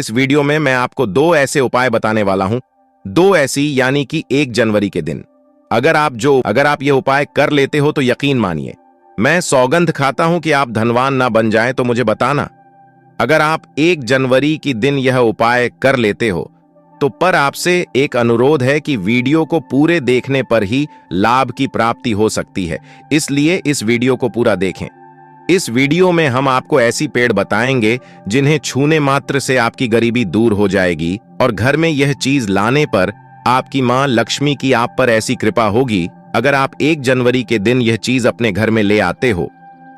इस वीडियो में मैं आपको दो ऐसे उपाय बताने वाला हूं, दो ऐसी यानी कि 1 जनवरी के दिन अगर आप ये उपाय कर लेते हो तो यकीन मानिए, मैं सौगंध खाता हूं कि आप धनवान ना बन जाएं। तो मुझे बताना, अगर आप 1 जनवरी की दिन यह उपाय कर लेते हो तो पर आपसे एक अनुरोध है कि वीडियो को पूरे देखने पर ही लाभ की प्राप्ति हो सकती है, इसलिए इस वीडियो को पूरा देखें। इस वीडियो में हम आपको ऐसी पेड़ बताएंगे जिन्हें छूने मात्र से आपकी गरीबी दूर हो जाएगी और घर में यह चीज लाने पर आपकी मां लक्ष्मी की आप पर ऐसी कृपा होगी। अगर आप 1 जनवरी के दिन यह चीज अपने घर में ले आते हो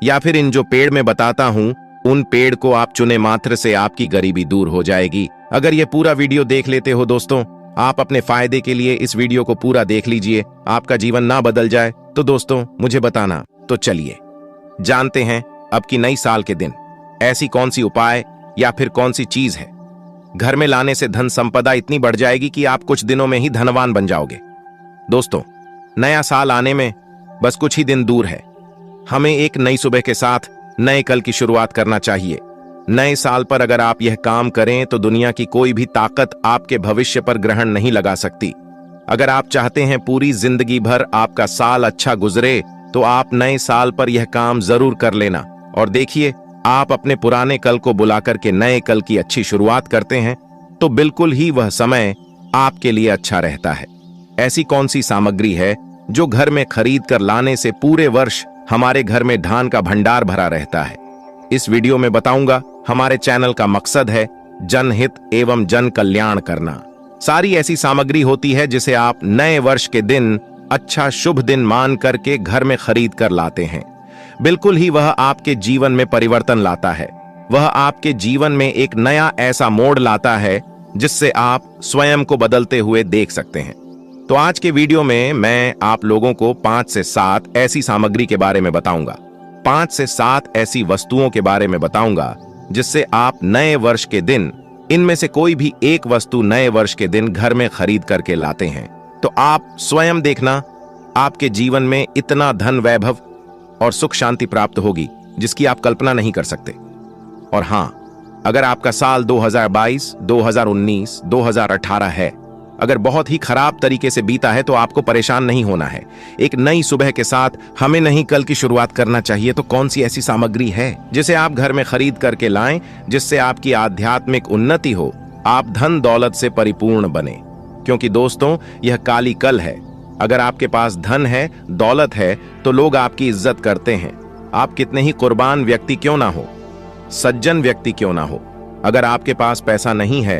या फिर इन जो पेड़ में बताता हूं उन पेड़ को आप चुने मात्र से आपकी गरीबी दूर हो जाएगी। अगर यह पूरा वीडियो देख लेते हो दोस्तों, आप अपने फायदे के लिए इस वीडियो को पूरा देख लीजिए, आपका जीवन ना बदल जाए तो दोस्तों मुझे बताना। तो चलिए जानते हैं अब की नई साल के दिन ऐसी कौन सी उपाय या फिर कौन सी चीज है घर में लाने से धन संपदा इतनी बढ़ जाएगी कि आप कुछ दिनों में ही धनवान बन जाओगे। दोस्तों, नया साल आने में बस कुछ ही दिन दूर है। हमें एक नई सुबह के साथ नए कल की शुरुआत करना चाहिए। नए साल पर अगर आप यह काम करें तो दुनिया की कोई भी ताकत आपके भविष्य पर ग्रहण नहीं लगा सकती। अगर आप चाहते हैं पूरी जिंदगी भर आपका साल अच्छा गुजरे तो आप नए साल पर यह काम जरूर कर लेना और देखिए, आप अपने पुराने कल को बुलाकर के नए कल की अच्छी शुरुआत करते हैं तो बिल्कुल ही वह समय आपके लिए अच्छा रहता है। ऐसी कौन सी सामग्री है जो घर में खरीद कर लाने से पूरे वर्ष हमारे घर में धान का भंडार भरा रहता है, इस वीडियो में बताऊंगा। हमारे चैनल का मकसद है जनहित एवं जन कल्याण करना। सारी ऐसी सामग्री होती है जिसे आप नए वर्ष के दिन अच्छा शुभ दिन मान करके घर में खरीद कर लाते हैं। बिल्कुल ही वह आपके जीवन में परिवर्तन लाता है, वह आपके जीवन में एक नया ऐसा मोड़ लाता है जिससे आप स्वयं को बदलते हुए देख सकते हैं। तो आज के वीडियो में मैं आप लोगों को 5 से 7 ऐसी सामग्री के बारे में बताऊंगा, 5 से 7 ऐसी वस्तुओं के बारे में बताऊंगा जिससे आप नए वर्ष के दिन इनमें से कोई भी एक वस्तु नए वर्ष के दिन घर में खरीद करके लाते हैं तो आप स्वयं देखना, आपके जीवन में इतना धन वैभव और सुख शांति प्राप्त होगी जिसकी आप कल्पना नहीं कर सकते। और हां, अगर आपका साल 2022, 2019, 2018 है, अगर बहुत ही खराब तरीके से बीता है तो आपको परेशान नहीं होना है। एक नई सुबह के साथ हमें नहीं कल की शुरुआत करना चाहिए। तो कौन सी ऐसी सामग्री है जिसे आप घर में खरीद करके लाएं जिससे आपकी आध्यात्मिक उन्नति हो, आप धन दौलत से परिपूर्ण बने। क्योंकि दोस्तों, यह काली कल है। अगर आपके पास धन है, दौलत है तो लोग आपकी इज्जत करते हैं। आप कितने ही कुर्बान व्यक्ति क्यों ना हो, सज्जन व्यक्ति क्यों ना हो, अगर आपके पास पैसा नहीं है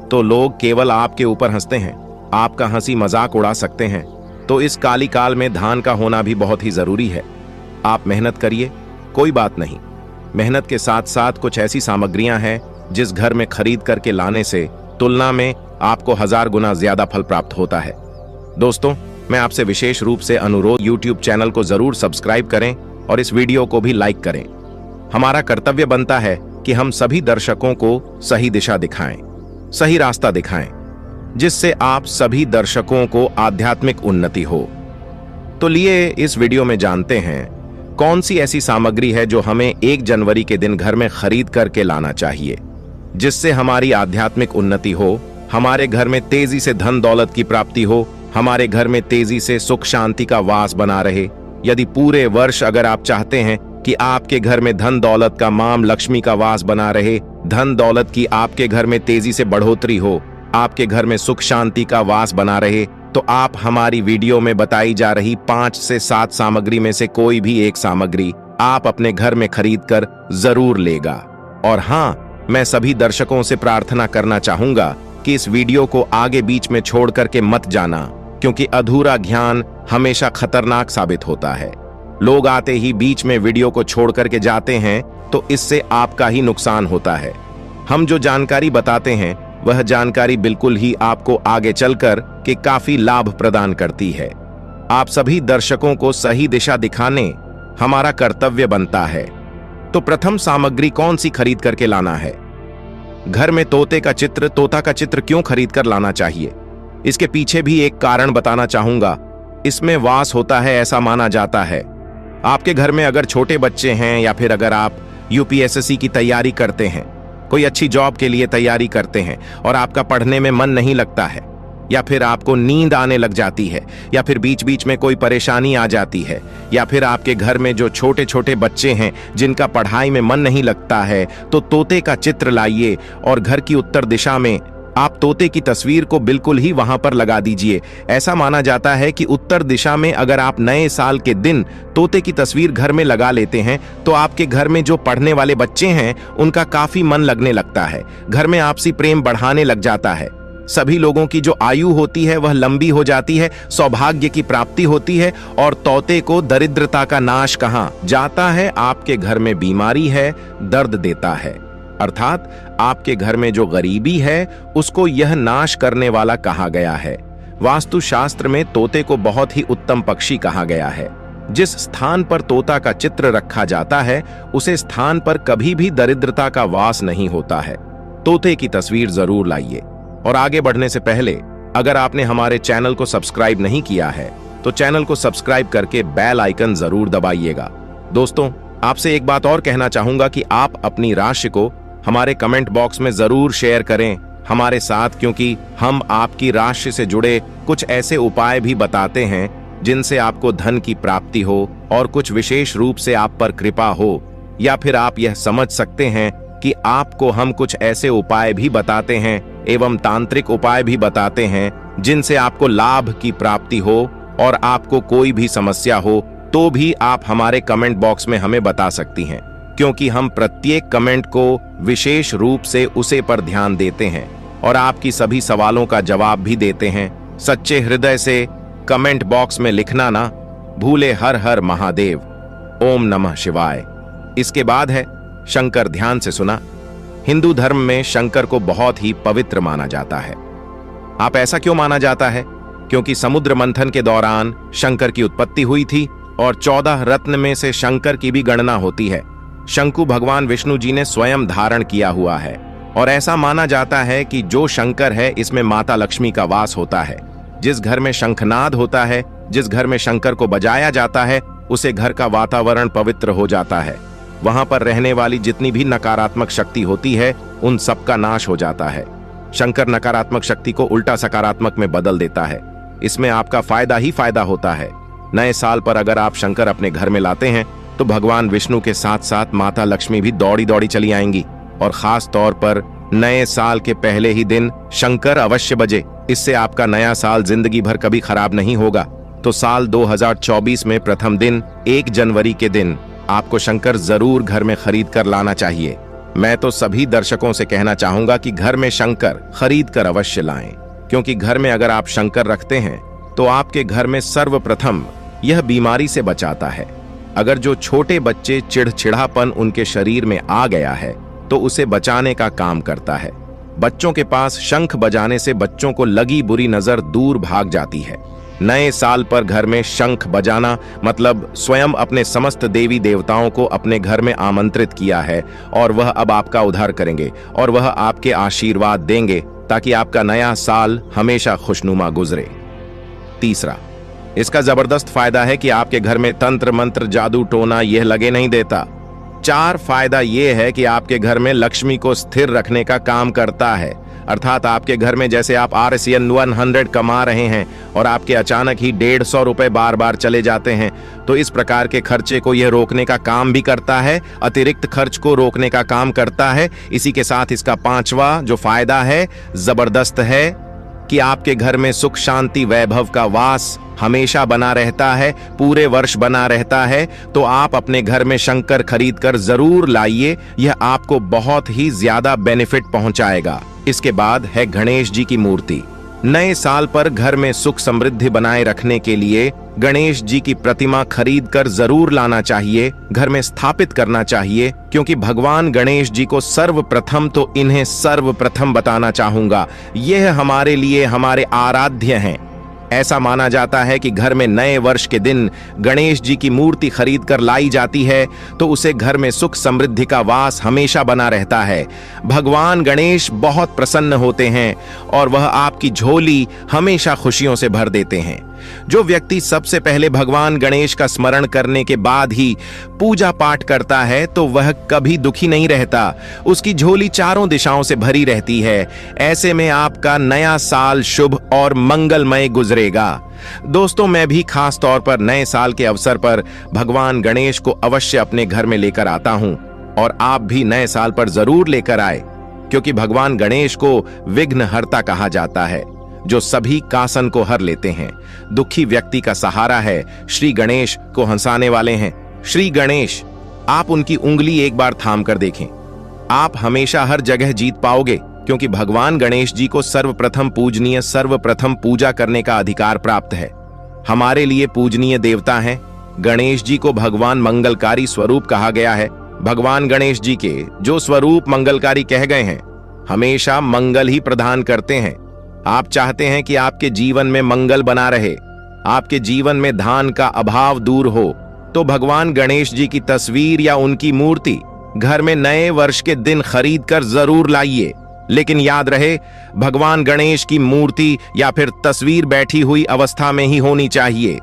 तो लोग केवल आपके ऊपर हंसते हैं, आपका हंसी मजाक उड़ा सकते हैं। तो इस काली काल में धान का होना भी बहुत ही जरूरी है। आप मेहनत करिए, कोई बात नहीं। मेहनत के साथ साथ कुछ ऐसी सामग्रियां हैं जिस घर में खरीद करके लाने से तुलना में आपको 1000 गुना ज्यादा फल प्राप्त होता है। दोस्तों, मैं आपसे विशेष रूप से अनुरोध, YouTube चैनल को जरूर सब्सक्राइब करें और इस वीडियो को भी लाइक करें। हमारा कर्तव्य बनता है कि हम सभी दर्शकों को सही दिशा दिखाएं, सही रास्ता दिखाएं, जिससे आप सभी दर्शकों को आध्यात्मिक उन्नति हो। तो लिए इस वीडियो में जानते हैं कौन सी ऐसी सामग्री है जो हमें 1 जनवरी के दिन घर में खरीद करके लाना चाहिए जिससे हमारी आध्यात्मिक उन्नति हो, हमारे घर में तेजी से धन दौलत की प्राप्ति हो, हमारे घर में तेजी से सुख शांति का वास बना रहे। यदि पूरे वर्ष अगर आप चाहते हैं कि आपके घर में धन दौलत का माम लक्ष्मी का वास बना रहे, धन दौलत की आपके घर में तेजी से बढ़ोतरी हो, आपके घर में सुख शांति का वास बना रहे, तो आप हमारी वीडियो में बताई जा रही 5 से 7 सामग्री में से कोई भी एक सामग्री आप अपने घर में खरीद कर जरूर लेगा। और हां, मैं सभी दर्शकों से प्रार्थना करना चाहूंगा कि इस वीडियो को आगे बीच में छोड़ करके मत जाना, क्योंकि अधूरा ज्ञान हमेशा खतरनाक साबित होता है। लोग आते ही बीच में वीडियो को छोड़ करके जाते हैं तो इससे आपका ही नुकसान होता है। हम जो जानकारी बताते हैं वह जानकारी बिल्कुल ही आपको आगे चलकर के काफी लाभ प्रदान करती है। आप सभी दर्शकों को सही दिशा दिखाने हमारा कर्तव्य बनता है। तो प्रथम सामग्री कौन सी खरीद करके लाना है? घर में तोता का चित्र क्यों खरीद कर लाना चाहिए? इसके पीछे भी एक कारण बताना चाहूंगा। इसमें वास होता है ऐसा माना जाता है। आपके घर में अगर छोटे बच्चे हैं या फिर अगर आप यूपीएसएससी की तैयारी करते हैं कोई अच्छी जॉब के लिए तैयारी करते हैं और आपका पढ़ने में मन नहीं लगता है, या फिर आपको नींद आने लग जाती है, या फिर बीच बीच में कोई परेशानी आ जाती है, या फिर आपके घर में जो छोटे छोटे बच्चे हैं जिनका पढ़ाई में मन नहीं लगता है, तो तोते का चित्र लाइए और घर की उत्तर दिशा में आप तोते की तस्वीर को बिल्कुल ही वहां पर लगा दीजिए। ऐसा माना जाता है कि उत्तर दिशा में अगर आप नए साल के दिन तोते की तस्वीर घर में लगा लेते हैं तो आपके घर में जो पढ़ने वाले बच्चे हैं उनका काफी मन लगने लगता है, घर में आपसी प्रेम बढ़ाने लग जाता है, सभी लोगों की जो आयु होती है वह लंबी हो जाती है, सौभाग्य की प्राप्ति होती है, और तोते को दरिद्रता का नाश कहाँ जाता है, आपके घर में बीमारी है, दर्द देता है, अर्थात आपके घर में जो गरीबी है उसको यह नाश करने वाला कहा गया है। वास्तुशास्त्र में तोते को बहुत ही उत्तम पक्षी कहा गया है। जिस स्थान पर तोता का चित्र रखा जाता है उसे स्थान पर कभी भी दरिद्रता का वास नहीं होता है। तोते की तस्वीर जरूर लाइए। और आगे बढ़ने से पहले अगर आपने हमारे चैनल को सब्सक्राइब नहीं किया है तो चैनल को सब्सक्राइब करके बेल आइकन जरूर दबाइएगा। दोस्तों, आपसे एक बात और कहना चाहूंगा कि आप अपनी राशि को हमारे कमेंट बॉक्स में जरूर शेयर करें हमारे साथ, क्योंकि हम आपकी राशि से जुड़े कुछ ऐसे उपाय भी बताते हैं जिनसे आपको धन की प्राप्ति हो और कुछ विशेष रूप से आप पर कृपा हो, या फिर आप यह समझ सकते हैं कि आपको हम कुछ ऐसे उपाय भी बताते हैं एवं तांत्रिक उपाय भी बताते हैं जिनसे आपको लाभ की प्राप्ति हो और आपको कोई भी समस्या हो तो भी आप हमारे कमेंट बॉक्स में हमें बता सकती हैं, क्योंकि हम प्रत्येक कमेंट को विशेष रूप से उसे पर ध्यान देते हैं और आपकी सभी सवालों का जवाब भी देते हैं। सच्चे हृदय से कमेंट बॉक्स में लिखना ना भूले। हर हर महादेव, ओम नमः शिवाय। इसके बाद है शंकर। ध्यान से सुना। हिंदू धर्म में शंकर को बहुत ही पवित्र माना जाता है। आप ऐसा क्यों माना जाता है? क्योंकि समुद्र मंथन के दौरान शंकर की उत्पत्ति हुई थी और 14 रत्न में से शंकर की भी गणना होती है। शंकु भगवान विष्णु जी ने स्वयं धारण किया हुआ है और ऐसा माना जाता है कि जो शंकर है इसमें माता लक्ष्मी का वास होता है। जिस घर में शंखनाद होता है, जिस घर में शंकर को बजाया जाता है, उसे घर का वातावरण पवित्र हो जाता है। वहां पर रहने वाली जितनी भी नकारात्मक शक्ति होती है उन सबका नाश हो जाता है। शंकर नकारात्मक शक्ति को उल्टा सकारात्मक में बदल देता है। इसमें आपका फायदा ही फायदा होता है। नए साल पर अगर आप शंकर अपने घर में लाते हैं तो भगवान विष्णु के साथ साथ माता लक्ष्मी भी दौड़ी दौड़ी चली आएंगी, और खास तौर पर नए साल के पहले ही दिन शंकर अवश्य बजे। इससे आपका नया साल जिंदगी भर कभी खराब नहीं होगा। तो साल 2024 में प्रथम दिन 1 जनवरी के दिन आपको शंकर जरूर घर में खरीद कर लाना चाहिए। मैं तो सभी दर्शकों से कहना चाहूंगा कि घर में शंकर खरीद कर अवश्य लाएं, क्योंकि घर में अगर आप शंकर रखते हैं तो आपके घर में सर्वप्रथम यह बीमारी से बचाता है। अगर जो छोटे बच्चे चिड़चिड़ापन उनके शरीर में आ गया है तो उसे बचाने का काम करता है। बच्चों के पास शंख बजाने से बच्चों को लगी बुरी नजर दूर भाग जाती है। नए साल पर घर में शंख बजाना मतलब स्वयं अपने समस्त देवी देवताओं को अपने घर में आमंत्रित किया है, और वह अब आपका उद्धार करेंगे और वह आपके आशीर्वाद देंगे ताकि आपका नया साल हमेशा खुशनुमा गुजरे। तीसरा, इसका जबरदस्त फायदा है कि आपके घर में तंत्र मंत्र जादू टोना यह लगे नहीं देता। 4 फायदा यह है कि आपके घर में लक्ष्मी को स्थिर रखने का काम करता है, अर्थात आपके घर में जैसे आप RSN 100 कमा रहे हैं और आपके अचानक ही 150 रुपए बार बार चले जाते हैं, तो इस प्रकार के खर्चे को यह रोकने का काम भी करता है, अतिरिक्त खर्च को रोकने का काम करता है। इसी के साथ इसका 5वां जो फायदा है जबरदस्त है कि आपके घर में सुख शांति वैभव का वास हमेशा बना रहता है, पूरे वर्ष बना रहता है। तो आप अपने घर में शंकर खरीद कर जरूर लाइए, यह आपको बहुत ही ज्यादा बेनिफिट पहुंचाएगा। इसके बाद है गणेश जी की मूर्ति। नए साल पर घर में सुख समृद्धि बनाए रखने के लिए गणेश जी की प्रतिमा खरीद कर जरूर लाना चाहिए, घर में स्थापित करना चाहिए, क्योंकि भगवान गणेश जी को सर्वप्रथम तो इन्हें सर्वप्रथम बताना चाहूंगा, यह हमारे लिए हमारे आराध्य हैं। ऐसा माना जाता है कि घर में नए वर्ष के दिन गणेश जी की मूर्ति खरीद कर लाई जाती है तो उसे घर में सुख समृद्धि का वास हमेशा बना रहता है। भगवान गणेश बहुत प्रसन्न होते हैं और वह आपकी झोली हमेशा खुशियों से भर देते हैं। जो व्यक्ति सबसे पहले भगवान गणेश का स्मरण करने के बाद ही पूजा पाठ करता है तो वह कभी दुखी नहीं रहता, उसकी झोली चारों दिशाओं से भरी रहती है। ऐसे में आपका नया साल शुभ और मंगलमय गुजरेगा। दोस्तों, मैं भी खास तौर पर नए साल के अवसर पर भगवान गणेश को अवश्य अपने घर में लेकर आता हूं, और आप भी नए साल पर जरूर लेकर आए, क्योंकि भगवान गणेश को विघ्नहर्ता कहा जाता है, जो सभी कासन को हर लेते हैं, दुखी व्यक्ति का सहारा है, श्री गणेश को हंसाने वाले हैं। श्री गणेश, आप उनकी उंगली एक बार थाम कर देखें, आप हमेशा हर जगह जीत पाओगे, क्योंकि भगवान गणेश जी को सर्वप्रथम पूजनीय, सर्वप्रथम पूजा करने का अधिकार प्राप्त है। हमारे लिए पूजनीय देवता हैं। गणेश जी को भगवान मंगलकारी स्वरूप कहा गया है। भगवान गणेश जी के जो स्वरूप मंगलकारी कह गए हैं, हमेशा मंगल ही प्रदान करते हैं। आप चाहते हैं कि आपके जीवन में मंगल बना रहे, आपके जीवन में धान का अभाव दूर हो, तो भगवान गणेश जी की तस्वीर या उनकी मूर्ति घर में नए वर्ष के दिन खरीद कर जरूर लाइए। लेकिन याद रहे, भगवान गणेश की मूर्ति या फिर तस्वीर बैठी हुई अवस्था में ही होनी चाहिए।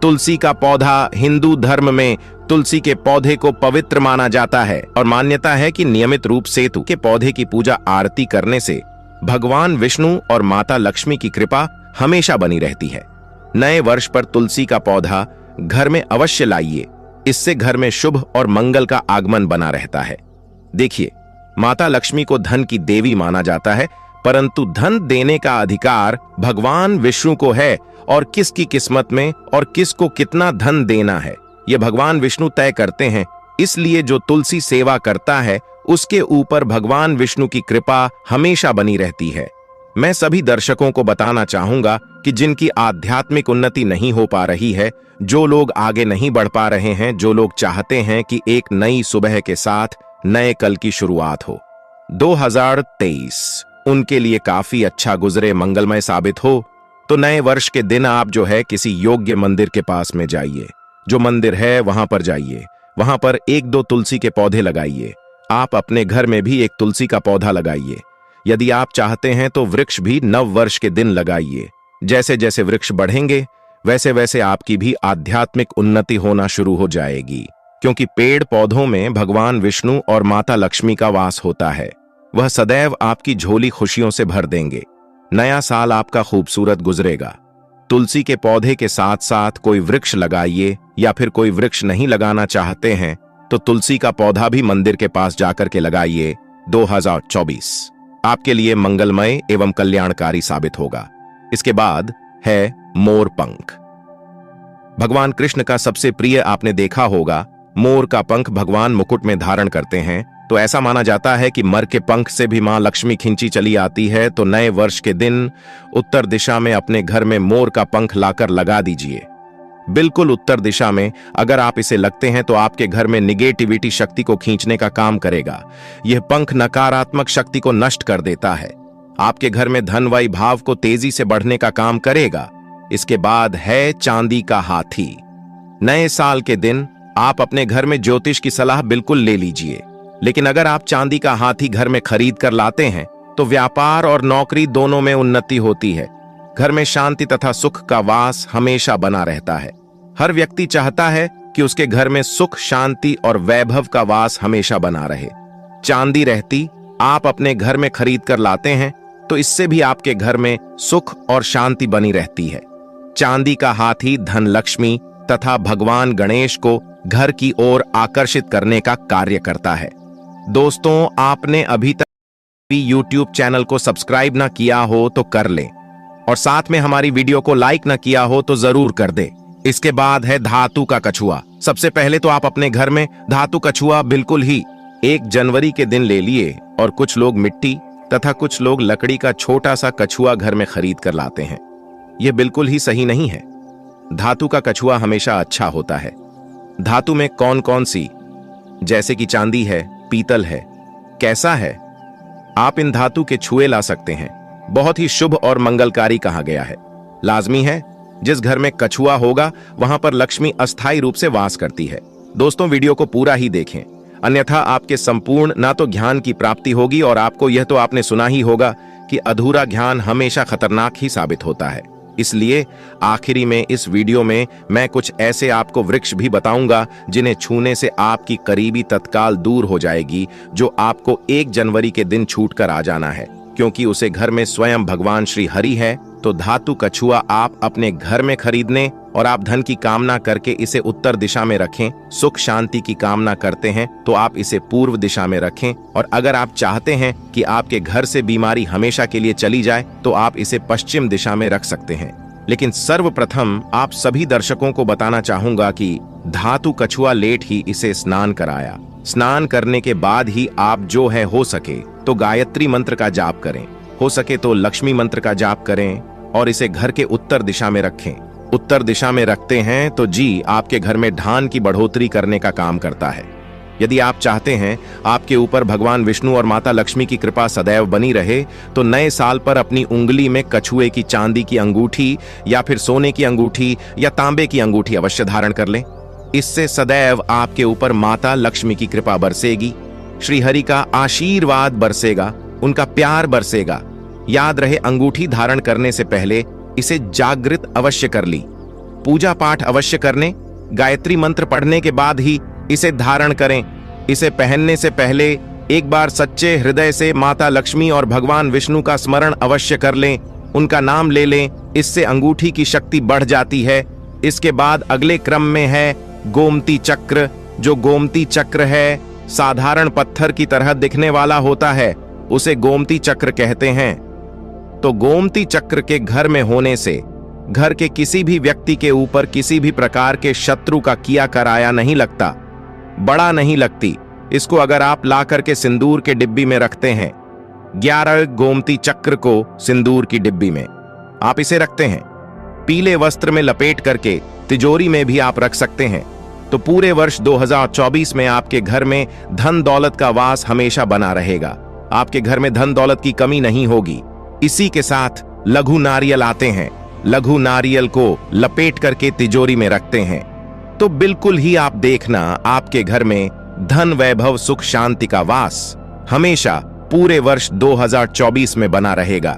तुलसी का पौधा, हिंदू धर्म में तुलसी के पौधे को पवित्र माना जाता है, और मान्यता है कि नियमित रूप से सेतु के पौधे की पूजा आरती करने से भगवान विष्णु और माता लक्ष्मी की कृपा हमेशा बनी रहती है। नए वर्ष पर तुलसी का पौधा घर में अवश्य लाइए, इससे घर में शुभ और मंगल का आगमन बना रहता है। देखिए, माता लक्ष्मी को धन की देवी माना जाता है, परंतु धन देने का अधिकार भगवान विष्णु को है, और किसकी किस्मत में और किसको कितना धन देना है, यह भगवान विष्णु तय करते हैं। इसलिए जो तुलसी सेवा करता है, उसके ऊपर भगवान विष्णु की कृपा हमेशा बनी रहती है। मैं सभी दर्शकों को बताना चाहूंगा कि जिनकी आध्यात्मिक उन्नति नहीं हो पा रही है, जो लोग आगे नहीं बढ़ पा रहे हैं, जो लोग चाहते हैं कि एक नई सुबह के साथ नए कल की शुरुआत हो, 2023 उनके लिए काफी अच्छा गुजरे, मंगलमय साबित हो, तो नए वर्ष के दिन आप जो है किसी योग्य मंदिर के पास में जाइए। जो मंदिर है वहां पर जाइए, वहां पर 1-2 तुलसी के पौधे लगाइए। आप अपने घर में भी एक तुलसी का पौधा लगाइए। यदि आप चाहते हैं तो वृक्ष भी नव वर्ष के दिन लगाइए। जैसे जैसे वृक्ष बढ़ेंगे, वैसे वैसे आपकी भी आध्यात्मिक उन्नति होना शुरू हो जाएगी, क्योंकि पेड़ पौधों में भगवान विष्णु और माता लक्ष्मी का वास होता है। वह सदैव आपकी झोली खुशियों से भर देंगे। नया साल आपका खूबसूरत गुजरेगा। तुलसी के पौधे के साथ साथ कोई वृक्ष लगाइए, या फिर कोई वृक्ष नहीं लगाना चाहते हैं तो तुलसी का पौधा भी मंदिर के पास जाकर के लगाइए। 2024 आपके लिए मंगलमय एवं कल्याणकारी साबित होगा। इसके बाद है मोर पंख। भगवान कृष्ण का सबसे प्रिय आपने देखा होगा, मोर का पंख भगवान मुकुट में धारण करते हैं। तो ऐसा माना जाता है कि मर के पंख से भी मां लक्ष्मी खिंची चली आती है। तो नए वर्ष के दिन उत्तर दिशा में अपने घर में मोर का पंख लाकर लगा दीजिए। बिल्कुल उत्तर दिशा में अगर आप इसे लगते हैं तो आपके घर में निगेटिविटी शक्ति को खींचने का काम करेगा। यह पंख नकारात्मक शक्ति को नष्ट कर देता है। आपके घर में धन वैभव को तेजी से बढ़ने का काम करेगा। इसके बाद है चांदी का हाथी। नए साल के दिन आप अपने घर में ज्योतिष की सलाह बिल्कुल ले लीजिए, लेकिन अगर आप चांदी का हाथी घर में खरीद कर लाते हैं तो व्यापार और नौकरी दोनों में उन्नति होती है। घर में शांति तथा सुख का वास हमेशा बना रहता है। हर व्यक्ति चाहता है कि उसके घर में सुख, शांति और वैभव का वास हमेशा बना रहे। चांदी रहती आप अपने घर में खरीद कर लाते हैं तो इससे भी आपके घर में सुख और शांति बनी रहती है। चांदी का हाथी धन लक्ष्मी तथा भगवान गणेश को घर की ओर आकर्षित करने का कार्य करता है। दोस्तों, आपने अभी तक भी YouTube चैनल को सब्सक्राइब ना किया हो तो कर लें, और साथ में हमारी वीडियो को लाइक ना किया हो तो जरूर कर दे। इसके बाद है धातु का कछुआ। सबसे पहले तो आप अपने घर में धातु कछुआ बिल्कुल ही 1 जनवरी के दिन ले लिए, और कुछ लोग मिट्टी तथा कुछ लोग लकड़ी का छोटा सा कछुआ घर में खरीद कर लाते हैं। यह बिल्कुल ही सही नहीं है। धातु का कछुआ हमेशा अच्छा होता है। धातु में कौन कौन सी, जैसे कि चांदी है, पीतल है, कैसा है, आप इन धातु के छुए ला सकते हैं। बहुत ही शुभ और मंगलकारी कहा गया है। लाजमी है जिस घर में कछुआ होगा वहां पर लक्ष्मी अस्थायी रूप से वास करती है। दोस्तों, वीडियो को पूरा ही देखें, अन्यथा आपके संपूर्ण ना तो ज्ञान की प्राप्ति होगी, और आपको यह तो आपने सुना ही होगा कि अधूरा ज्ञान हमेशा खतरनाक ही साबित होता है। इसलिए आखिरी में इस वीडियो में मैं कुछ ऐसे आपको वृक्ष भी बताऊंगा जिन्हें छूने से आपकी करीबी तत्काल दूर हो जाएगी, जो आपको 1 जनवरी के दिन छूट कर आ जाना है, क्योंकि उसे घर में स्वयं भगवान श्री हरि है। तो धातु कछुआ आप अपने घर में खरीदने और आप धन की कामना करके इसे उत्तर दिशा में रखें। सुख शांति की कामना करते हैं तो आप इसे पूर्व दिशा में रखें, और अगर आप चाहते हैं कि आपके घर से बीमारी हमेशा के लिए चली जाए तो आप इसे पश्चिम दिशा में रख सकते हैं। लेकिन सर्वप्रथम आप सभी दर्शकों को बताना चाहूंगा कि धातु कछुआ लेट ही इसे स्नान कराया। स्नान करने के बाद ही आप जो है हो सके तो गायत्री मंत्र का जाप करें, हो सके तो लक्ष्मी मंत्र का जाप करें और इसे घर के उत्तर दिशा में रखें। उत्तर दिशा में रखते हैं तो जी आपके घर में धन की बढ़ोतरी करने का काम करता है। यदि आप चाहते हैं आपके ऊपर भगवान विष्णु और माता लक्ष्मी की कृपा सदैव बनी रहे तो नए साल पर अपनी उंगली में कछुए की चांदी की अंगूठी या फिर सोने की अंगूठी या तांबे की अंगूठी अवश्य धारण कर लें। इससे सदैव आपके ऊपर माता लक्ष्मी की कृपा बरसेगी, श्री हरि का आशीर्वाद बरसेगा, उनका प्यार बरसेगा। याद रहे, अंगूठी धारण करने से पहले इसे जागृत अवश्य कर ली। पूजा पाठ अवश्य करने, गायत्री मंत्र पढ़ने के बाद ही इसे धारण करें। इसे पहनने से पहले एक बार सच्चे हृदय से माता लक्ष्मी और भगवान विष्णु का स्मरण अवश्य कर लें, उनका नाम ले लें। इससे अंगूठी की शक्ति बढ़ जाती है। इसके बाद अगले क्रम में है गोमती चक्र। जो गोमती चक्र है साधारण पत्थर की तरह दिखने वाला होता है, उसे गोमती चक्र कहते हैं। तो गोमती चक्र के घर में होने से घर के किसी भी व्यक्ति के ऊपर किसी भी प्रकार के शत्रु का किया कराया नहीं लगता, बड़ा नहीं लगती। इसको अगर आप ला करके सिंदूर के डिब्बी में रखते हैं, 11 गोमती चक्र को सिंदूर की डिब्बी में आप इसे रखते हैं, पीले वस्त्र में लपेट करके तिजोरी में भी आप रख सकते हैं, तो पूरे वर्ष 2024 में आपके घर में धन दौलत का वास हमेशा बना रहेगा। आपके घर में धन दौलत की कमी नहीं होगी। इसी के साथ लघु नारियल आते हैं, लघु नारियल को लपेट करके तिजोरी में रखते हैं, तो बिल्कुल ही आप देखना आपके घर में धन वैभव सुख शांति का वास हमेशा पूरे वर्ष 2024 में बना रहेगा।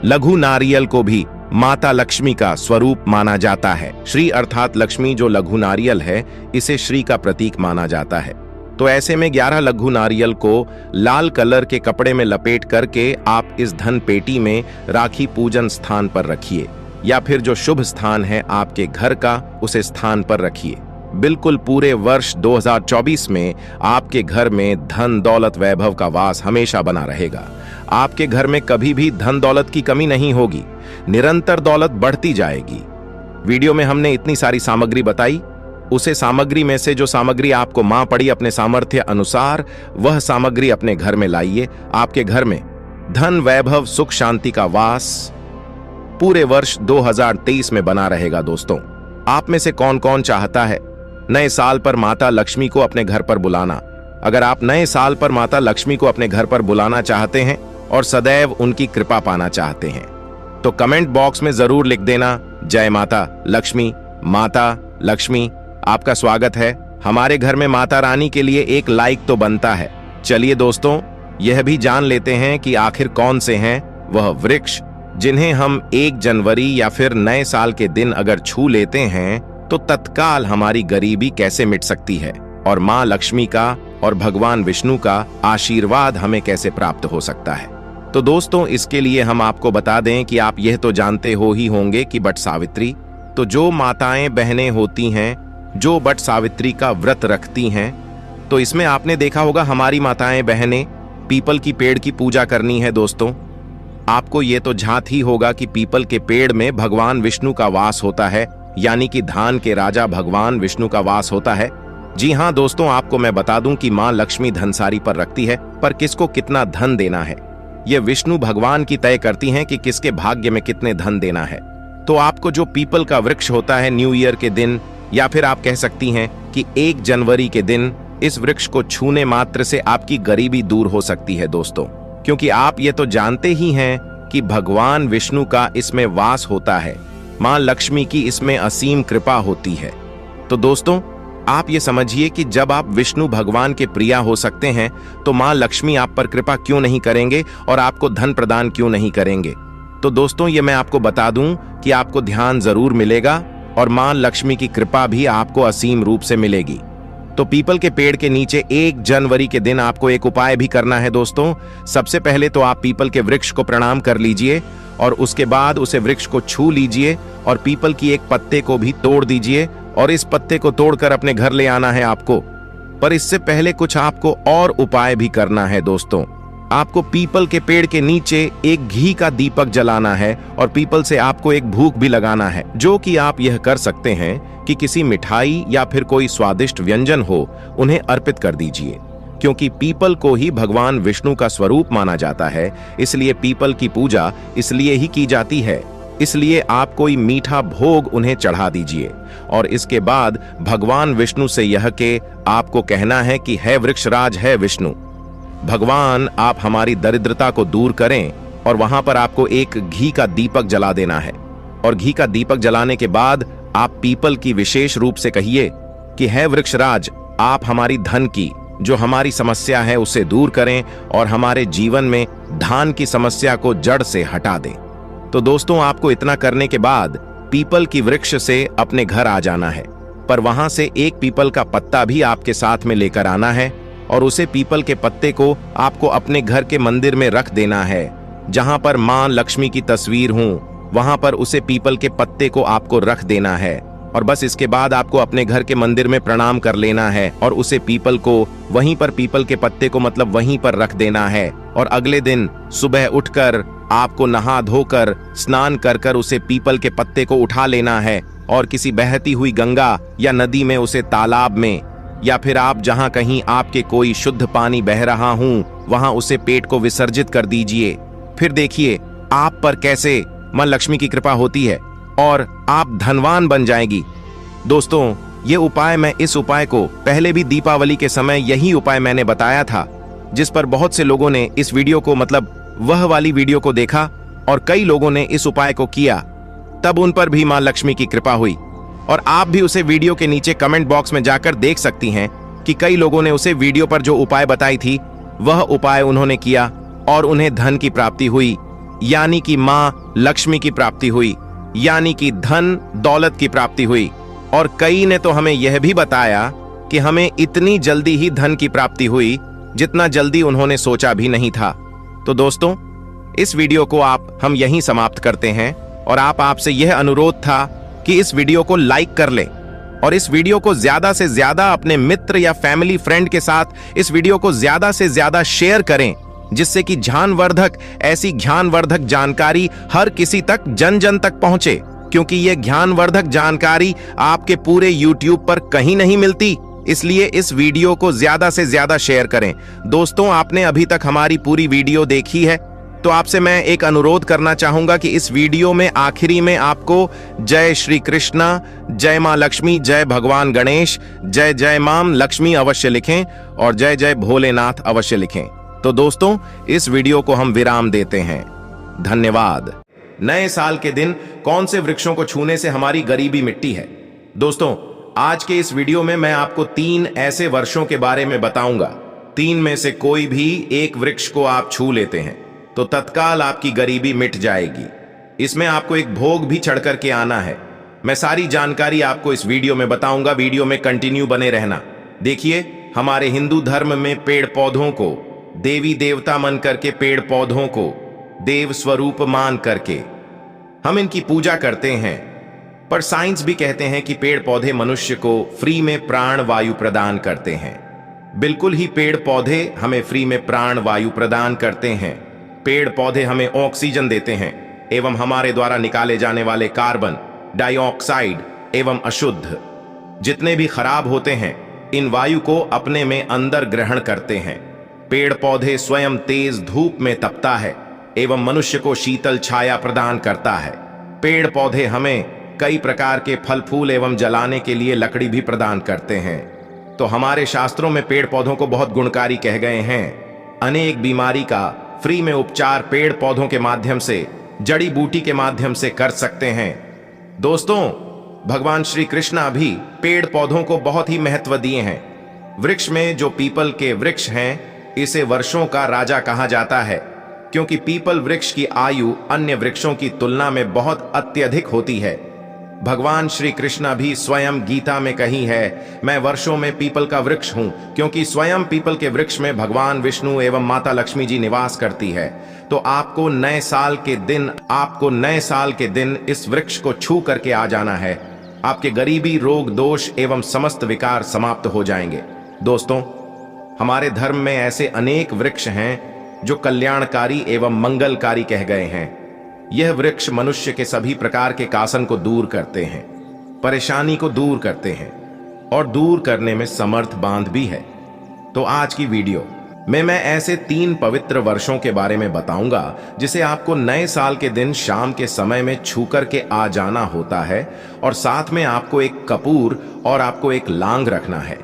लघु नारियल को भी माता लक्ष्मी का स्वरूप माना जाता है। श्री अर्थात लक्ष्मी, जो लघु नारियल है इसे श्री का प्रतीक माना जाता है। तो ऐसे में 11 लघु नारियल को लाल कलर के कपड़े में लपेट करके आप इस धन पेटी में राखी पूजन स्थान पर रखिए, या फिर जो शुभ स्थान है आपके घर का उसे स्थान पर रखिए। बिल्कुल पूरे वर्ष 2024 में आपके घर में धन दौलत वैभव का वास हमेशा बना रहेगा। आपके घर में कभी भी धन दौलत की कमी नहीं होगी, निरंतर दौलत बढ़ती जाएगी। वीडियो में हमने इतनी सारी सामग्री बताई, उसे सामग्री में से जो सामग्री आपको मां पड़ी अपने सामर्थ्य अनुसार, वह सामग्री अपने घर में लाइए। आपके घर में धन वैभव सुख शांति का वास पूरे वर्ष 2023 में बना रहेगा। दोस्तों, आप में से कौन कौन चाहता है नए साल पर माता लक्ष्मी को अपने घर पर बुलाना? अगर आप नए साल पर माता लक्ष्मी को अपने घर पर बुलाना चाहते हैं और सदैव उनकी कृपा पाना चाहते हैं तो कमेंट बॉक्स में जरूर लिख देना, जय माता लक्ष्मी। माता लक्ष्मी, आपका स्वागत है। हमारे घर में माता रानी के लिए एक लाइक तो बनता है। चलिए दोस्तों, यह भी जान लेते हैं कि आखिर कौन से हैं वह वृक्ष जिन्हें हम 1 जनवरी या फिर नए साल के दिन अगर छू लेते हैं तो तत्काल हमारी गरीबी कैसे मिट सकती है और मां लक्ष्मी का और भगवान विष्णु का आशीर्वाद हमें कैसे प्राप्त हो सकता है। तो दोस्तों, इसके लिए हम आपको बता दें कि आप यह तो जानते हो ही होंगे कि बट सावित्री, तो जो माताएं बहनें होती हैं जो बट सावित्री का व्रत रखती हैं, तो इसमें आपने देखा होगा हमारी माताएं बहनें पीपल की पेड़ की पूजा करनी है। दोस्तों, आपको ये तो झात ही होगा कि पीपल के पेड़ में भगवान विष्णु का वास होता है, यानी कि धान के राजा भगवान विष्णु का वास होता है। जी हाँ दोस्तों, आपको मैं बता दूं कि मां लक्ष्मी धनसारी पर रखती है, पर किसको कितना धन देना है यह विष्णु भगवान की तय करती हैं कि किसके भाग्य में कितने धन देना है। तो आपको जो पीपल का वृक्ष होता है न्यू ईयर के दिन, या फिर आप कह सकती हैं कि 1 जनवरी के दिन, इस वृक्ष को छूने मात्र से आपकी गरीबी दूर हो सकती है दोस्तों, क्योंकि आप ये तो जानते ही हैं कि भगवान विष्णु का इसमें वास होता है, मां लक्ष्मी की इसमें असीम कृपा होती है। तो दोस्तों, आप ये समझिए कि जब आप विष्णु भगवान के प्रिया हो सकते हैं तो मां लक्ष्मी आप पर कृपा क्यों नहीं करेंगे और आपको धन प्रदान क्यों नहीं करेंगे। तो दोस्तों ये मैं आपको बता दूं कि आपको ध्यान जरूर मिलेगा और मां लक्ष्मी की कृपा भी आपको असीम रूप से मिलेगी। तो पीपल के पेड़ के नीचे 1 जनवरी के दिन आपको एक उपाय भी करना है दोस्तों। सबसे पहले तो आप पीपल के वृक्ष को प्रणाम कर लीजिए और उसके बाद उसे वृक्ष को छू लीजिए और पीपल की एक पत्ते को भी तोड़ दीजिए और इस पत्ते को तोड़कर अपने घर ले आना है आपको। पर इससे पहले कुछ आपको और उपाय भी करना है दोस्तों। आपको पीपल के पेड़ के नीचे एक घी का दीपक जलाना है और पीपल से आपको एक भूख भी लगाना है, जो कि आप यह कर सकते हैं कि किसी मिठाई या फिर कोई स्वादिष्ट व्यंजन हो उन्हें अर्पित कर दीजिए, क्योंकि पीपल को ही भगवान विष्णु का स्वरूप माना जाता है। इसलिए पीपल की पूजा इसलिए ही की जाती है। इसलिए आप कोई मीठा भोग उन्हें चढ़ा दीजिए और इसके बाद भगवान विष्णु से यह के आपको कहना है कि है वृक्षराज है विष्णु भगवान, आप हमारी दरिद्रता को दूर करें। और वहां पर आपको एक घी का दीपक जला देना है और घी का दीपक जलाने के बाद आप पीपल की विशेष रूप से कहिए कि है वृक्षराज, आप हमारी धन की जो हमारी समस्या है उसे दूर करें और हमारे जीवन में धान की समस्या को जड़ से हटा दें। तो दोस्तों आपको इतना करने के बाद पीपल की वृक्ष से अपने घर आ जाना है, पर वहां से एक पीपल का पत्ता भी आपके साथ में लेकर आना है और उसे पीपल के पत्ते को आपको अपने घर के मंदिर में रख देना है। जहां पर मां लक्ष्मी की तस्वीर हो वहां पर उसे पीपल के पत्ते को आपको रख देना है और बस इसके बाद आपको अपने घर के मंदिर में प्रणाम कर लेना है और उसे पीपल को वहीं पर पीपल के पत्ते को मतलब वहीं पर रख देना है। और अगले दिन सुबह उठकर आपको नहा धोकर स्नान कर कर उसे पीपल के पत्ते को उठा लेना है और किसी बहती हुई गंगा या नदी में उसे तालाब में या फिर आप जहां कहीं आपके कोई शुद्ध पानी बह रहा हूं वहां उसे पेट को विसर्जित कर दीजिए। फिर देखिए आप पर कैसे मां लक्ष्मी की कृपा होती है और आप धनवान बन जाएगी। दोस्तों ये उपाय मैं इस उपाय को पहले भी दीपावली के समय यही उपाय मैंने बताया था, जिस पर बहुत से लोगों ने इस वीडियो को मतलब वह वाली वीडियो को देखा और कई लोगों ने इस उपाय को किया, तब उन पर भी मां लक्ष्मी की कृपा हुई। और आप भी उसे वीडियो के नीचे कमेंट बॉक्स में जाकर देख सकती हैं कि कई लोगों ने उसे वीडियो पर जो उपाय बताई थी वह उपाय उन्होंने किया और उन्हें धन की प्राप्ति हुई, यानी कि मां लक्ष्मी की प्राप्ति हुई, यानी कि धन दौलत की प्राप्ति हुई। और कई ने तो हमें यह भी बताया कि हमें इतनी जल्दी ही धन की प्राप्ति हुई जितना जल्दी उन्होंने सोचा भी नहीं था। तो दोस्तों इस वीडियो को हम यहीं समाप्त करते हैं और आपसे यह अनुरोध था कि इस वीडियो को लाइक कर लें और इस वीडियो को ज्यादा से ज्यादा अपने मित्र या फैमिली फ्रेंड के साथ इस वीडियो को ज्यादा से ज्यादा शेयर करें, जिससे कि ज्ञानवर्धक ऐसी ज्ञानवर्धक जानकारी हर किसी तक जन जन तक पहुंचे, क्योंकि यह ज्ञानवर्धक जानकारी आपके पूरे YouTube पर कहीं नहीं मिलती। इसलिए इस वीडियो को ज्यादा से ज्यादा शेयर करें। दोस्तों आपने अभी तक हमारी पूरी वीडियो देखी है तो आपसे मैं एक अनुरोध करना चाहूंगा कि इस वीडियो में आखिरी में आपको जय श्री कृष्णा, जय मां लक्ष्मी, जय भगवान गणेश, जय जय मां लक्ष्मी अवश्य लिखें और जय जय भोलेनाथ अवश्य लिखें। तो दोस्तों इस वीडियो को हम विराम देते हैं। धन्यवाद। नए साल के दिन कौन से वृक्षों को छूने से हमारी गरीबी मिटती है? दोस्तों आज के इस वीडियो में मैं आपको 3 ऐसे वर्षों के बारे में बताऊंगा। 3 में से कोई भी एक वृक्ष को आप छू लेते हैं तो तत्काल आपकी गरीबी मिट जाएगी। इसमें आपको एक भोग भी चढ़ करके आना है। मैं सारी जानकारी आपको इस वीडियो में बताऊंगा, वीडियो में कंटिन्यू बने रहना। देखिए हमारे हिंदू धर्म में पेड़ पौधों को देवी देवता मन करके, पेड़ पौधों को देव स्वरूप मान करके हम इनकी पूजा करते हैं। पर साइंस भी कहते हैं कि पेड़ पौधे मनुष्य को फ्री में प्राण वायु प्रदान करते हैं। बिल्कुल ही पेड़ पौधे हमें फ्री में प्राण वायु प्रदान करते हैं। पेड़ पौधे हमें ऑक्सीजन देते हैं एवं हमारे द्वारा निकाले जाने वाले कार्बन डाइऑक्साइड एवं अशुद्ध जितने भी खराब होते हैं इन वायु को अपने में अंदर ग्रहण करते हैं। पेड़ पौधे स्वयं तेज धूप में तपता है एवं मनुष्य को शीतल छाया प्रदान करता है। पेड़ पौधे हमें कई प्रकार के फल फूल एवं जलाने के लिए लकड़ी भी प्रदान करते हैं। तो हमारे शास्त्रों में पेड़ पौधों को बहुत गुणकारी कह गए हैं। अनेक बीमारी का फ्री में उपचार पेड़ पौधों के माध्यम से, जड़ी बूटी के माध्यम से कर सकते हैं। दोस्तों भगवान श्री कृष्णा भी पेड़ पौधों को बहुत ही महत्व दिए हैं। वृक्ष में जो पीपल के वृक्ष हैं इसे वर्षों का राजा कहा जाता है। क्योंकि पीपल वृक्ष की आयु अन्य वृक्षों की तुलना में बहुत अत्यधिक होती है। भगवान श्री कृष्ण भी स्वयं गीता में कही है, मैं वर्षों में पीपल का वृक्ष हूं, क्योंकि स्वयं पीपल के वृक्ष में भगवान विष्णु एवं माता लक्ष्मी जी निवास करती है। तो आपको नए साल के दिन इस वृक्ष को छू करके आ जाना है। आपके गरीबी, रोग, दोष एवं समस्त विकार समाप्त हो जाएंगे। दोस्तों, हमारे धर्म में ऐसे अनेक वृक्ष हैं जो कल्याणकारी एवं मंगलकारी कह गए हैं। यह वृक्ष मनुष्य के सभी प्रकार के कासन को दूर करते हैं, परेशानी को दूर करते हैं और दूर करने में समर्थ बांध भी है। तो आज की वीडियो में मैं ऐसे 3 पवित्र वर्षों के बारे में बताऊंगा जिसे आपको नए साल के दिन शाम के समय में छू करके आ जाना होता है, और साथ में आपको एक कपूर और आपको एक लांग रखना है।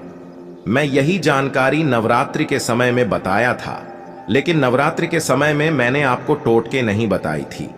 मैं यही जानकारी नवरात्रि के समय में बताया था, लेकिन नवरात्रि के समय में मैंने आपको टोटके नहीं बताई थी।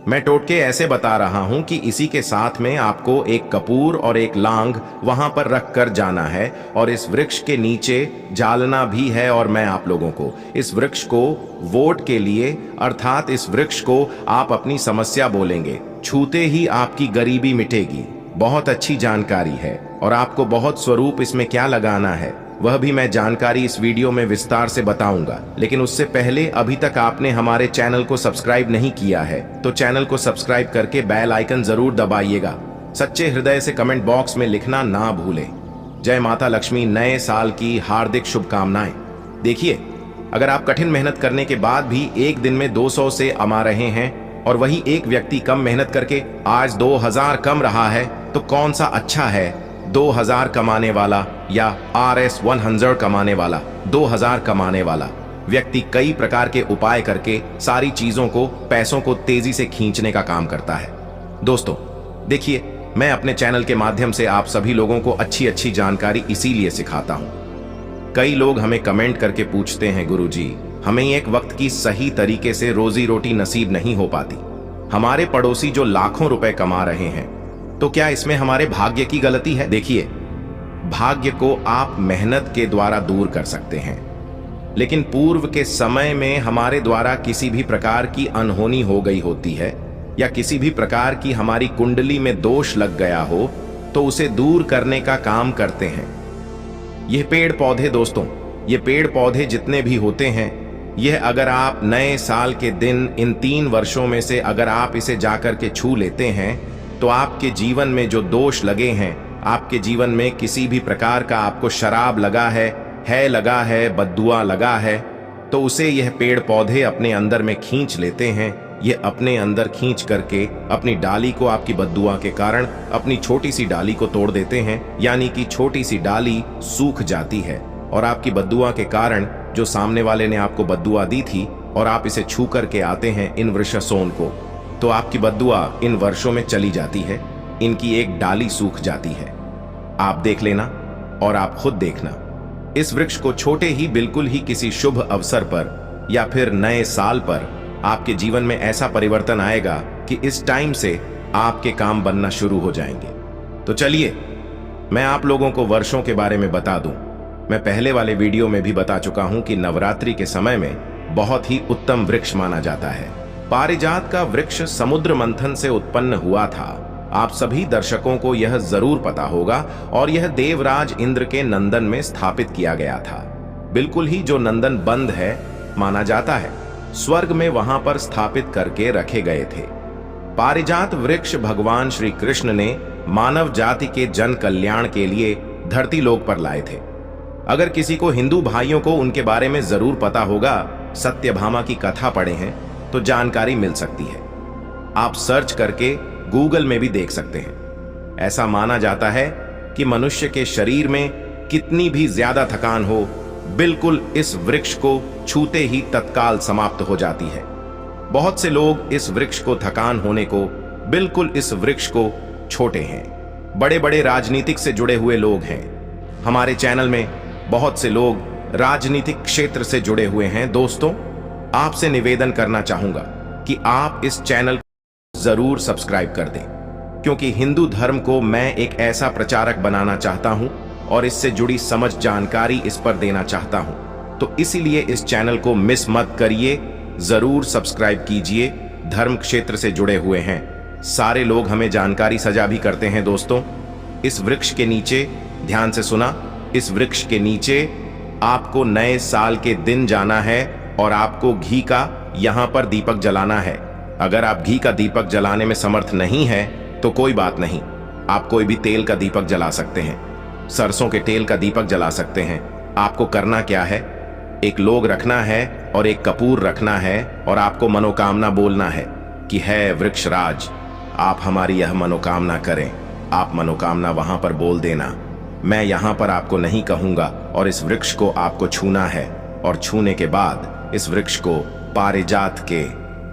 मैं टोटके ऐसे बता रहा हूं कि इसी के साथ में आपको एक कपूर और एक लांग वहां पर रख कर जाना है और इस वृक्ष के नीचे जालना भी है। और मैं आप लोगों को इस वृक्ष को वोट के लिए, अर्थात इस वृक्ष को आप अपनी समस्या बोलेंगे, छूते ही आपकी गरीबी मिटेगी। बहुत अच्छी जानकारी है और आपको बहुत स्वरूप इसमें क्या लगाना है वह भी मैं जानकारी इस वीडियो में विस्तार से बताऊंगा। लेकिन उससे पहले अभी तक आपने हमारे चैनल को सब्सक्राइब नहीं किया है तो चैनल को सब्सक्राइब करके बेल आइकन जरूर दबाइएगा। सच्चे हृदय से कमेंट बॉक्स में लिखना ना भूलें। जय माता लक्ष्मी, नए साल की हार्दिक शुभकामनाएं। देखिए, अगर आप कठिन मेहनत करने के बाद भी एक दिन में 200 से कमा रहे हैं और वही एक व्यक्ति कम मेहनत करके आज 2000 कम रहा है, तो कौन सा अच्छा है, 2000 कमाने वाला या RS 100 कमाने वाला? 2000 कमाने वाला व्यक्ति कई प्रकार के उपाय करके सारी चीजों को, पैसों को तेजी से खींचने का काम करता है। दोस्तों देखिए, मैं अपने चैनल के माध्यम से आप सभी लोगों को अच्छी अच्छी जानकारी इसीलिए सिखाता हूं। कई लोग हमें कमेंट करके पूछते हैं, गुरुजी हमें एक वक्त की सही तरीके से रोजी रोटी नसीब नहीं हो पाती, हमारे पड़ोसी जो लाखों रुपए कमा रहे हैं, तो क्या इसमें हमारे भाग्य की गलती है? देखिए, भाग्य को आप मेहनत के द्वारा दूर कर सकते हैं, लेकिन पूर्व के समय में हमारे द्वारा किसी भी प्रकार की अनहोनी हो गई होती है या किसी भी प्रकार की हमारी कुंडली में दोष लग गया हो तो उसे दूर करने का काम करते हैं यह पेड़ पौधे। दोस्तों, ये पेड़ पौधे जितने भी होते हैं, यह अगर आप नए साल के दिन इन 3 वर्षों में से अगर आप इसे जाकर के छू लेते हैं तो आपके जीवन में जो दोष लगे हैं, आपके जीवन में किसी भी प्रकार का आपको शराब लगा है लगा है, बद्दुआ लगा है, तो उसे यह पेड़ पौधे अपने अंदर में खींच लेते हैं। ये अपने अंदर खींच करके अपनी डाली को आपकी बद्दुआ के कारण अपनी छोटी सी डाली को तोड़ देते हैं, यानी कि छोटी सी डाली सूख जाती है और आपकी बद्दुआ के कारण जो सामने वाले ने आपको बद्दुआ दी थी और आप इसे छू करके आते हैं इन वृक्षसोन को, तो आपकी बद्दुआ इन वर्षों में चली जाती है, इनकी एक डाली सूख जाती है। आप देख लेना और आप खुद देखना, इस वृक्ष को छोटे ही बिल्कुल ही किसी शुभ अवसर पर या फिर नए साल पर आपके जीवन में ऐसा परिवर्तन आएगा कि इस टाइम से आपके काम बनना शुरू हो जाएंगे। तो चलिए मैं आप लोगों को वर्षों के बारे में बता दूं। मैं पहले वाले वीडियो में भी बता चुका हूं कि नवरात्रि के समय में बहुत ही उत्तम वृक्ष माना जाता है। पारिजात का वृक्ष समुद्र मंथन से उत्पन्न हुआ था। आप सभी दर्शकों को यह जरूर पता होगा और यह देवराज इंद्र के नंदन में स्थापित किया गया था। बिल्कुल ही जो नंदन बंद है माना जाता है, स्वर्ग में वहां पर स्थापित करके रखे गए थे। पारिजात वृक्ष भगवान श्री कृष्ण ने मानव जाति के जन कल्याण के लिए धरती लोक पर लाए थे। अगर किसी को, हिंदू भाइयों को उनके बारे में जरूर पता होगा, सत्यभामा की कथा पढ़े हैं तो जानकारी मिल सकती है। आप सर्च करके गूगल में भी देख सकते हैं। ऐसा माना जाता है कि मनुष्य के शरीर में कितनी भी ज्यादा थकान हो, बिल्कुल इस वृक्ष को छूते ही तत्काल समाप्त हो जाती है। बहुत से लोग इस वृक्ष को, थकान होने को, बिल्कुल इस वृक्ष को छोटे हैं। बड़े बड़े राजनीतिक से जुड़े हुए लोग हैं। हमारे चैनल में बहुत से लोग राजनीतिक क्षेत्र से जुड़े हुए हैं। दोस्तों, आपसे निवेदन करना चाहूंगा कि आप इस चैनल को जरूर सब्सक्राइब कर दें, क्योंकि हिंदू धर्म को मैं एक ऐसा प्रचारक बनाना चाहता हूं और इससे जुड़ी समझ जानकारी इस पर देना चाहता हूं। तो इसीलिए इस चैनल को मिस मत करिए जरूर सब्सक्राइब कीजिए। धर्म क्षेत्र से जुड़े हुए हैं सारे लोग हमें जानकारी सजा भी करते हैं। दोस्तों, इस वृक्ष के नीचे, ध्यान से सुना, इस वृक्ष के नीचे आपको नए साल के दिन जाना है और आपको घी का यहां पर दीपक जलाना है। अगर आप घी का दीपक जलाने में समर्थ नहीं है तो कोई बात नहीं, आप कोई भी तेल का दीपक जला सकते हैं, सरसों के तेल का दीपक जला सकते हैं। आपको करना क्या है, एक लोग रखना है और एक कपूर रखना है और आपको मनोकामना बोलना है कि है वृक्षराज, आप हमारी यह मनोकामना करें। आप मनोकामना वहां पर बोल देना, मैं यहां पर आपको नहीं कहूंगा, और इस वृक्ष को आपको छूना है। और छूने के बाद इस वृक्ष को, पारिजात के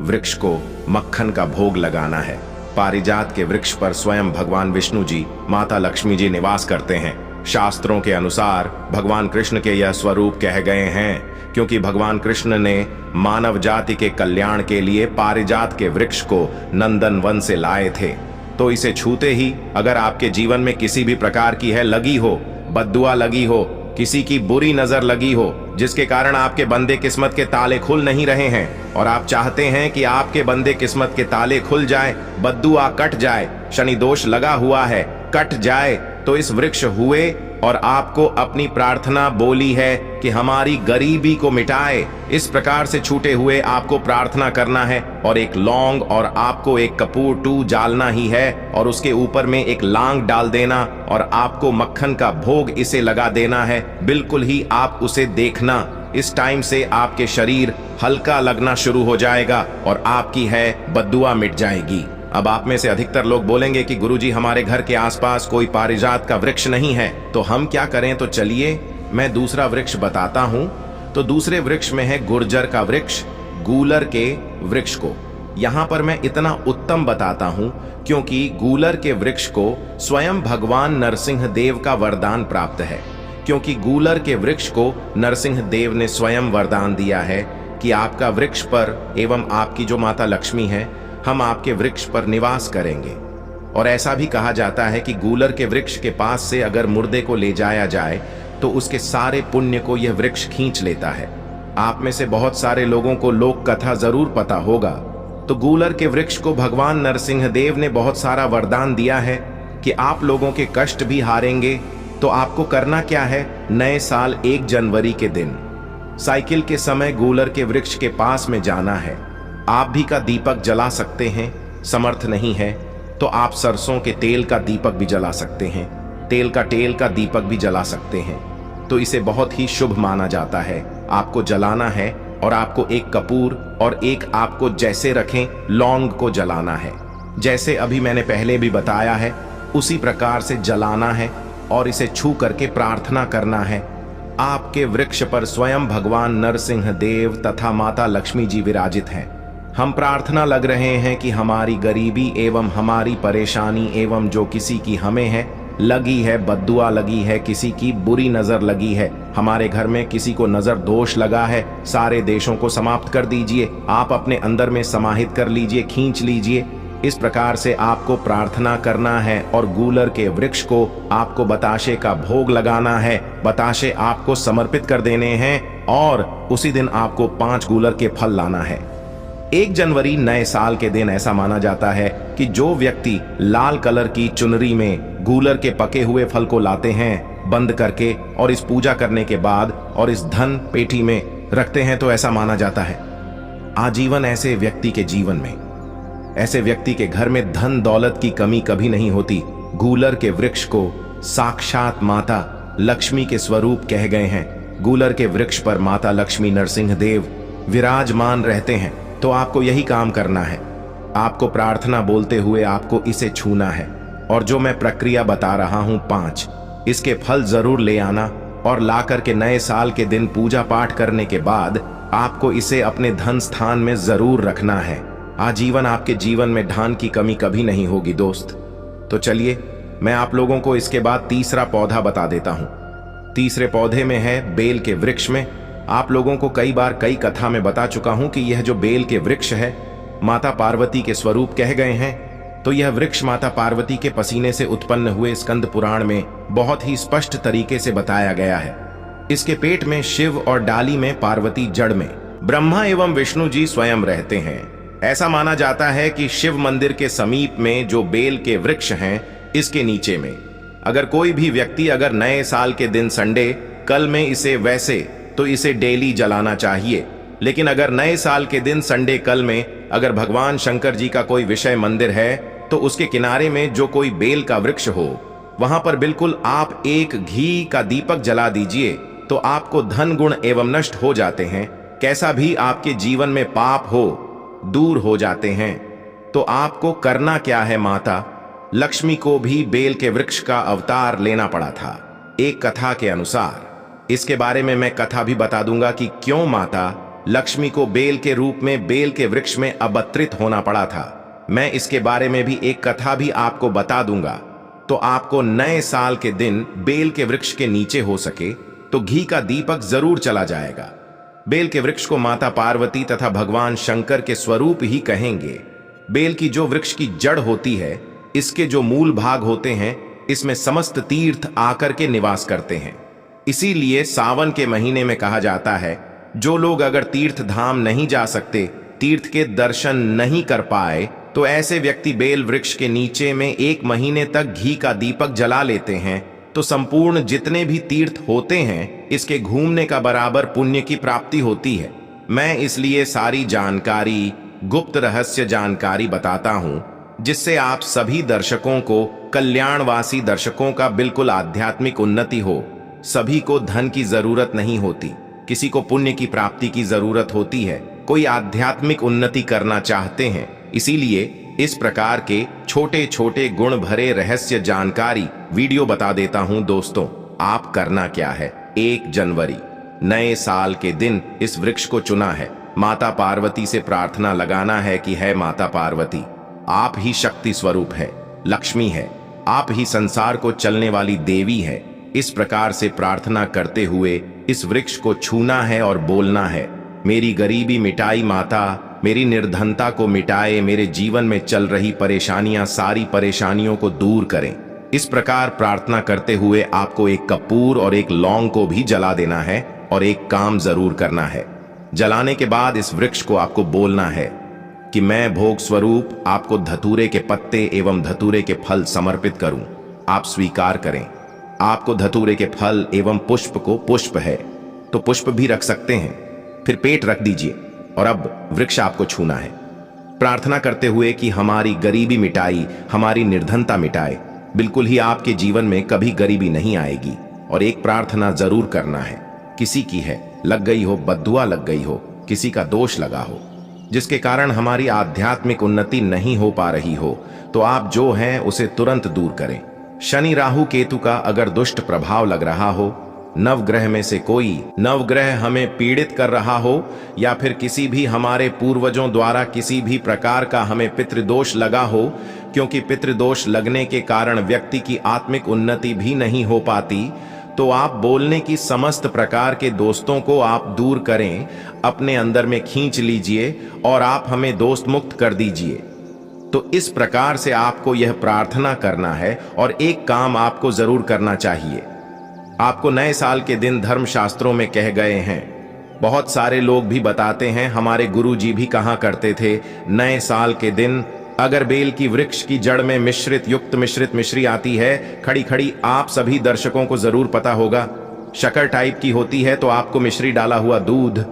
वृक्ष को मक्खन का भोग लगाना है। पारिजात के वृक्ष पर स्वयं भगवान विष्णु जी, माता लक्ष्मी जी निवास करते हैं। शास्त्रों के अनुसार भगवान कृष्ण के यह स्वरूप कह गए हैं क्योंकि भगवान कृष्ण ने मानव जाति के कल्याण के लिए पारिजात के वृक्ष को नंदन वन से लाए थे। तो इसे छूते ही अगर आपके जीवन में किसी भी प्रकार की है लगी हो, बद्दुआ लगी हो, किसी की बुरी नजर लगी हो, जिसके कारण आपके बंदे किस्मत के ताले खुल नहीं रहे हैं और आप चाहते हैं कि आपके बंदे किस्मत के ताले खुल जाए, बद्दुआ कट जाए, शनि दोष लगा हुआ है कट जाए, तो इस वृक्ष हुए और आपको अपनी प्रार्थना बोली है कि हमारी गरीबी को मिटाए। इस प्रकार से छूटे हुए आपको प्रार्थना करना है और एक लौंग और आपको एक कपूर टू जालना ही है और उसके ऊपर में एक लांग डाल देना और आपको मक्खन का भोग इसे लगा देना है। बिल्कुल ही आप उसे देखना, इस टाइम से आपके शरीर हल्का लगना शुरू हो जाएगा और आपकी है बद्दुआ मिट जाएगी। अब आप में से अधिकतर लोग बोलेंगे कि गुरुजी हमारे घर के आसपास कोई पारिजात का वृक्ष नहीं है, तो हम क्या करें? तो चलिए मैं दूसरा वृक्ष बताता हूं। तो दूसरे वृक्ष में है गुर्जर का वृक्ष, गूलर के वृक्ष को यहां पर मैं इतना उत्तम बताता हूं क्योंकि गूलर के वृक्ष को स्वयं भगवान नरसिंह देव का वरदान प्राप्त है। क्योंकि गूलर के वृक्ष को नरसिंह देव ने स्वयं वरदान दिया है कि आपका वृक्ष पर एवं आपकी जो माता लक्ष्मी है, हम आपके वृक्ष पर निवास करेंगे। और ऐसा भी कहा जाता है कि गूलर के वृक्ष के पास से अगर मुर्दे को ले जाया जाए तो उसके सारे पुण्य को यह वृक्ष खींच लेता है। आप में से बहुत सारे लोगों को लोक कथा जरूर पता होगा। तो गूलर के वृक्ष को भगवान नरसिंह देव ने बहुत सारा वरदान दिया है कि आप लोगों के कष्ट भी हारेंगे। तो आपको करना क्या है? नए साल 1 जनवरी के दिन साइकिल के समय गूलर के वृक्ष के पास में जाना है। आप भी का दीपक जला सकते हैं, समर्थ नहीं है तो आप सरसों के तेल का दीपक भी जला सकते हैं, तेल का दीपक भी जला सकते हैं। तो इसे बहुत ही शुभ माना जाता है। आपको जलाना है और आपको एक कपूर और एक आपको जैसे रखें लौंग को जलाना है, जैसे अभी मैंने पहले भी बताया है उसी प्रकार से जलाना है और इसे छू करके प्रार्थना करना है। आपके वृक्ष पर स्वयं भगवान नरसिंह देव तथा माता लक्ष्मी जी विराजित हैं। हम प्रार्थना लग रहे हैं कि हमारी गरीबी एवं हमारी परेशानी एवं जो किसी की हमें है लगी है, बद्दुआ लगी है, किसी की बुरी नजर लगी है, हमारे घर में किसी को नजर दोष लगा है, सारे देशों को समाप्त कर दीजिए, आप अपने अंदर में समाहित कर लीजिए, खींच लीजिए। इस प्रकार से आपको प्रार्थना करना है और गूलर के वृक्ष को आपको बताशे का भोग लगाना है, बताशे आपको समर्पित कर देने हैं और उसी दिन आपको 5 गूलर के फल लाना है। 1 जनवरी नए साल के दिन ऐसा माना जाता है कि जो व्यक्ति लाल कलर की चुनरी में गूलर के पके हुए फल को लाते हैं बंद करके और इस पूजा करने के बाद और इस धन पेटी में रखते हैं, तो ऐसा माना जाता है आजीवन ऐसे व्यक्ति के जीवन में, ऐसे व्यक्ति के घर में धन दौलत की कमी कभी नहीं होती। गूलर के वृक्ष को साक्षात माता लक्ष्मी के स्वरूप कह गए हैं। गूलर के वृक्ष पर माता लक्ष्मी नरसिंह देव विराजमान रहते हैं। तो आपको यही काम करना है, आपको प्रार्थना बोलते हुए आपको इसे छूना है और जो मैं प्रक्रिया बता रहा हूं 5, इसके फल जरूर ले आना और ला करके नए साल के दिन पूजा पाठ करने के बाद आपको इसे अपने धन स्थान में जरूर रखना है। आजीवन आपके जीवन में धन की कमी कभी नहीं होगी दोस्त। तो चलिए मैं आप लोगों को इसके बाद तीसरा पौधा बता देता हूं। तीसरे पौधे में है बेल के वृक्ष में। आप लोगों को कई बार कई कथा में बता चुका हूं कि यह जो बेल के वृक्ष है माता पार्वती के स्वरूप कह गए हैं। तो यह वृक्ष माता पार्वती के पसीने से उत्पन्न हुए स्कंद पुराण में बहुत ही स्पष्ट तरीके से बताया गया है। इसके पेट में शिव और डाली में पार्वती, जड़ में ब्रह्मा एवं विष्णु जी स्वयं रहते हैं। ऐसा माना जाता है कि शिव मंदिर के समीप में जो बेल के वृक्ष हैं, इसके नीचे में अगर कोई भी व्यक्ति अगर नए साल के दिन संडे कल में इसे वैसे तो इसे डेली जलाना चाहिए, लेकिन अगर नए साल के दिन संडे कल में अगर भगवान शंकर जी का कोई विषय मंदिर है तो उसके किनारे में जो कोई बेल का वृक्ष हो वहां पर बिल्कुल आप एक घी का दीपक जला दीजिए तो आपको धन गुण एवं नष्ट हो जाते हैं, कैसा भी आपके जीवन में पाप हो दूर हो जाते हैं। तो आपको करना क्या है, माता लक्ष्मी को भी बेल के वृक्ष का अवतार लेना पड़ा था एक कथा के अनुसार। इसके बारे में मैं कथा भी बता दूंगा कि क्यों माता लक्ष्मी को बेल के रूप में बेल के वृक्ष में अवतरित होना पड़ा था। मैं इसके बारे में भी एक कथा भी आपको बता दूंगा। तो आपको नए साल के दिन बेल के वृक्ष के नीचे हो सके तो घी का दीपक जरूर चला जाएगा। बेल के वृक्ष को माता पार्वती तथा भगवान शंकर के स्वरूप ही कहेंगे। बेल की जो वृक्ष की जड़ होती है, इसके जो मूल भाग होते हैं, इसमें समस्त तीर्थ आकर के निवास करते हैं। इसीलिए सावन के महीने में कहा जाता है जो लोग अगर तीर्थ धाम नहीं जा सकते, तीर्थ के दर्शन नहीं कर पाए, तो ऐसे व्यक्ति बेल वृक्ष के नीचे में 1 महीने तक घी का दीपक जला लेते हैं तो संपूर्ण जितने भी तीर्थ होते हैं इसके घूमने का बराबर पुण्य की प्राप्ति होती है। मैं इसलिए सारी जानकारी, गुप्त रहस्य जानकारी बताता हूं जिससे आप सभी दर्शकों को, कल्याणवासी दर्शकों का बिल्कुल आध्यात्मिक उन्नति हो। सभी को धन की जरूरत नहीं होती, किसी को पुण्य की प्राप्ति की जरूरत होती है, कोई आध्यात्मिक उन्नति करना चाहते हैं। इसीलिए इस प्रकार के छोटे छोटे गुण भरे रहस्य जानकारी वीडियो बता देता हूं दोस्तों। आप करना क्या है, 1 जनवरी नए साल के दिन इस वृक्ष को चुना है। माता पार्वती से प्रार्थना लगाना है कि है माता पार्वती, आप ही शक्ति स्वरूप है, लक्ष्मी है, आप ही संसार को चलने वाली देवी है। इस प्रकार से प्रार्थना करते हुए इस वृक्ष को छूना है और बोलना है, मेरी गरीबी मिटाई माता, मेरी निर्धनता को मिटाए, मेरे जीवन में चल रही परेशानियां, सारी परेशानियों को दूर करें। इस प्रकार प्रार्थना करते हुए आपको एक कपूर और एक लौंग को भी जला देना है और एक काम जरूर करना है। जलाने के बाद इस वृक्ष को आपको बोलना है कि मैं भोग स्वरूप आपको धतूरे के पत्ते एवं धतूरे के फल समर्पित करूं, आप स्वीकार करें। आपको धतूरे के फल एवं पुष्प को, पुष्प है तो पुष्प भी रख सकते हैं, फिर पेट रख दीजिए और अब वृक्ष आपको छूना है। प्रार्थना करते हुए कि हमारी गरीबी मिटाई, हमारी निर्धनता मिटाए, बिल्कुल ही आपके जीवन में कभी गरीबी नहीं आएगी। और एक प्रार्थना जरूर करना है, किसी की है लग गई हो, बद्दुआ लग गई हो, किसी का दोष लगा हो जिसके कारण हमारी आध्यात्मिक उन्नति नहीं हो पा रही हो, तो आप जो हैं उसे तुरंत दूर करें। शनि राहु केतु का अगर दुष्ट प्रभाव लग रहा हो, नवग्रह में से कोई नवग्रह हमें पीड़ित कर रहा हो, या फिर किसी भी हमारे पूर्वजों द्वारा किसी भी प्रकार का हमें पितृदोष लगा हो, क्योंकि पितृदोष लगने के कारण व्यक्ति की आत्मिक उन्नति भी नहीं हो पाती, तो आप बोलने की समस्त प्रकार के दोस्तों को आप दूर करें, अपने अंदर में खींच लीजिए और आप हमें दोस्त मुक्त कर दीजिए। तो इस प्रकार से आपको यह प्रार्थना करना है और एक काम आपको जरूर करना चाहिए। आपको नए साल के दिन धर्मशास्त्रों में कह गए हैं, बहुत सारे लोग भी बताते हैं, हमारे गुरुजी भी कहा करते थे, नए साल के दिन अगर बेल की वृक्ष की जड़ में मिश्रित मिश्री आती है, खड़ी खड़ी, आप सभी दर्शकों को जरूर पता होगा, शक्कर टाइप की होती है, तो आपको मिश्री डाला हुआ दूध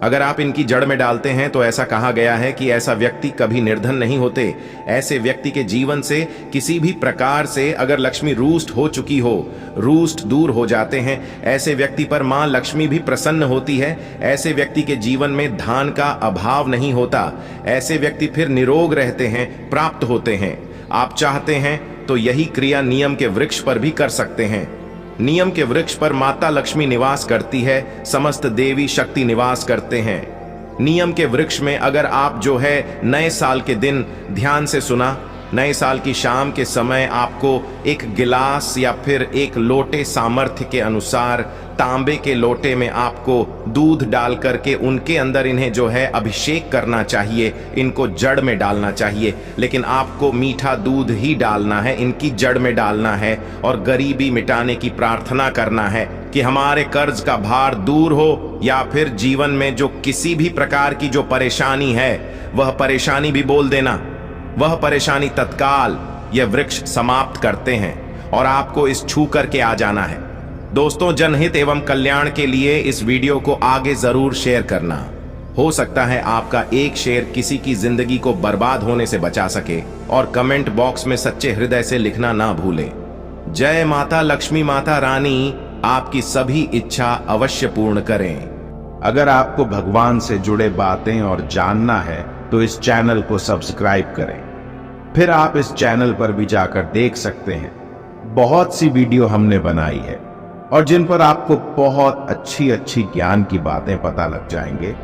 अगर आप इनकी जड़ में डालते हैं तो ऐसा कहा गया है कि ऐसा व्यक्ति कभी निर्धन नहीं होते। ऐसे व्यक्ति के जीवन से किसी भी प्रकार से अगर लक्ष्मी रूष्ट हो चुकी हो, रूष्ट दूर हो जाते हैं। ऐसे व्यक्ति पर मां लक्ष्मी भी प्रसन्न होती है। ऐसे व्यक्ति के जीवन में धान का अभाव नहीं होता। ऐसे व्यक्ति फिर निरोग रहते हैं, प्राप्त होते हैं। आप चाहते हैं तो यही क्रिया नियम के वृक्ष पर भी कर सकते हैं। नियम के वृक्ष पर माता लक्ष्मी निवास करती है, समस्त देवी शक्ति निवास करते हैं। नियम के वृक्ष में अगर आप जो है नए साल के दिन ध्यान से सुना, नए साल की शाम के समय आपको एक गिलास या फिर एक लोटे सामर्थ्य के अनुसार तांबे के लोटे में आपको दूध डाल करके उनके अंदर इन्हें जो है अभिषेक करना चाहिए, इनको जड़ में डालना चाहिए। लेकिन आपको मीठा दूध ही डालना है, इनकी जड़ में डालना है और गरीबी मिटाने की प्रार्थना करना है कि हमारे कर्ज का भार दूर हो, या फिर जीवन में जो किसी भी प्रकार की जो परेशानी है वह परेशानी भी बोल देना, वह परेशानी तत्काल यह वृक्ष समाप्त करते हैं और आपको इस छू करके आ जाना है। दोस्तों, जनहित एवं कल्याण के लिए इस वीडियो को आगे जरूर शेयर करना। हो सकता है आपका एक शेयर किसी की जिंदगी को बर्बाद होने से बचा सके। और कमेंट बॉक्स में सच्चे हृदय से लिखना ना भूलें। जय माता लक्ष्मी माता रानी आपकी सभी इच्छा अवश्य पूर्ण करें। अगर आपको भगवान से जुड़े बातें और जानना है तो इस चैनल को सब्सक्राइब करें। फिर आप इस चैनल पर भी जाकर देख सकते हैं, बहुत सी वीडियो हमने बनाई है और जिन पर आपको बहुत अच्छी अच्छी ज्ञान की बातें पता लग जाएंगे।